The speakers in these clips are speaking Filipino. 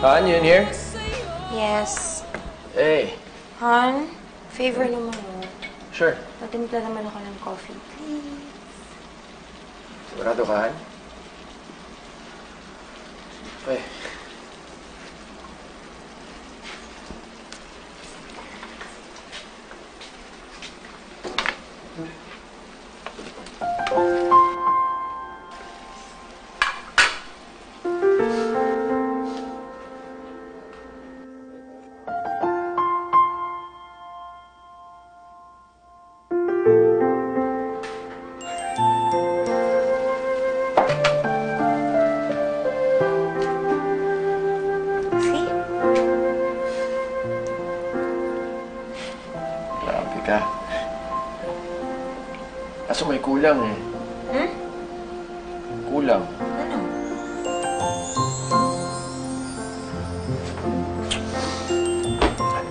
Han, you in here? Yes. Hey. Han, favor naman mo. Sure. Patimpla naman ako ng coffee, please. Sigurado ka, Han? Okay. Grabe ka. Kaso may kulang eh. Hmm? Kulang. Ano?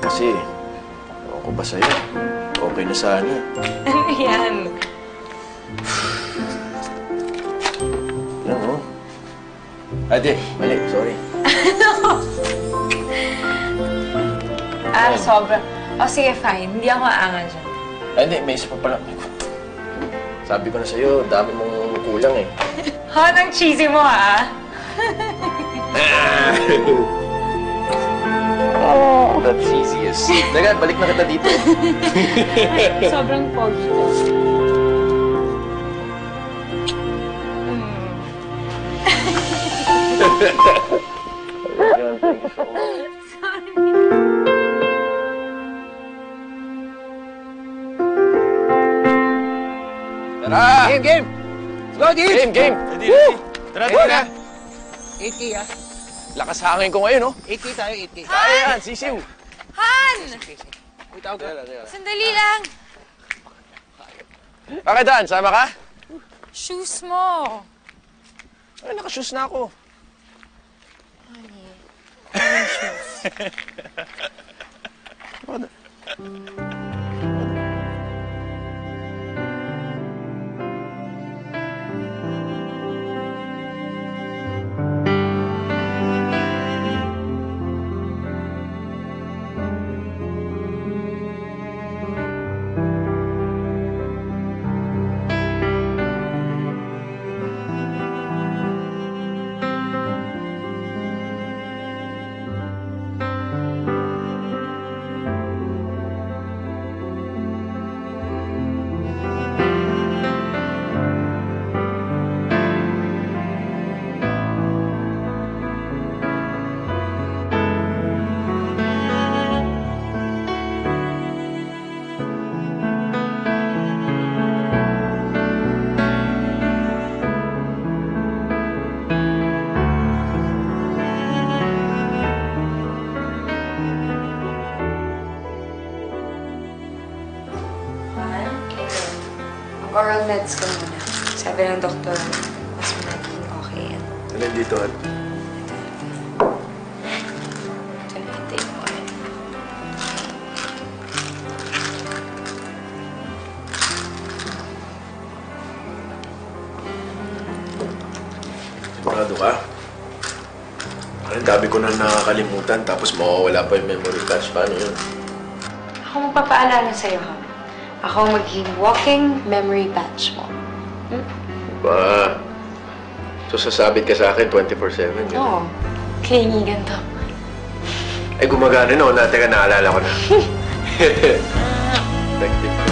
Kasi, ewan ko ba sa'yo? Okay na sana. Ano yan? Yan o. Ate, mali. Sorry. Sobra. O, sige, fine. Hindi ako aangal dyan. Ay, hindi. May isa pa pala. Sabi ko na sa'yo, dami mong kulang eh. Han, ang cheesy mo, ha? Oh, that's easiest. Teka, balik na kita dito. Sobrang pogi ko. Thank you so much. Tara! Game, game! Let's go, Deeds! Game, game! Ready, ready. Tara, Ready na. 8K, ah. Lakas hangin ko ngayon, oh. 8K tayo, 8K. Kaya yan, sisiw. Han! Uy, tawag ka. Sandali lang. Bakit, Dan? Sama ka? Shoes mo. Ay, nakashoes na ako. Honey. Anong shoes? Oral meds ka muna. Sabi ng doktor, mas magiging okay yan. Alin dito, Han? Ito na, hintayin mo yan. Sigurado ka? Ang dami ko na nakakalimutan, tapos mawawala pa yung memory patch. Paano yun? Ako magpapaalala sa'yo, ha? Ako magiging walking memory patch mo. Ba? So, sasabit ka sa akin 24/7, gano'n? Oo. Klingigan to. Ay, gumagana na. Teka, naalala ko na. Effective.